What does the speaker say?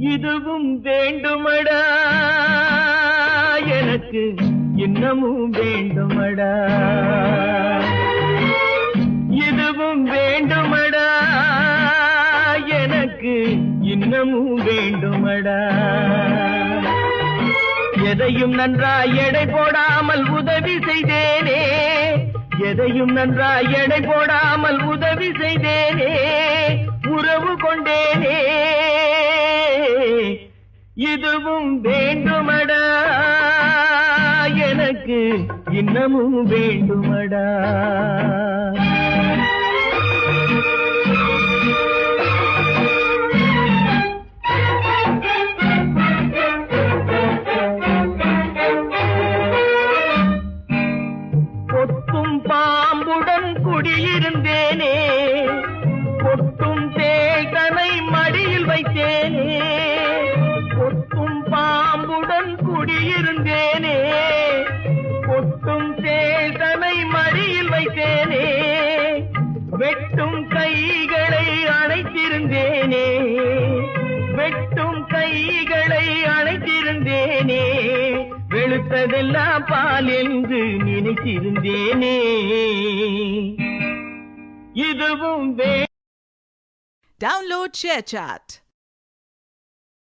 இதுவும் வேண்டுமடா எனக்கு இன்னமும் வேண்டுமடா இதுவும் வேண்டுமடா எனக்கு இன்னமும் வேண்டுமடா எதையும் நன்றாய் எடை போடாமல் உதவி செய்தேனே எதையும் நன்றாய் எடை போடாமல் உதவி செய்தேனே உறவு கொண்டேனே இதுவும் வேண்டுமடா எனக்கு இன்னமும் வேண்டுமடா கொத்தும் பாம்புடன் குடியிருந்தேனே கொத்தும் தேள்தனை மடியில் வைத்தேனே கொத்தும் பாம்புடன் குடியிருந்தேனே கொத்தும் தேள்தனை மடியில் வைத்தேனே வெட்டும் கைகளை அணைத்திருந்தேனே வெட்டும் கைகளை அணைத்திருந்தேனே வெளுத்ததெல்லாம் பால் என்று நினைத்திருந்தேனே இதுவும் Download ShareChat.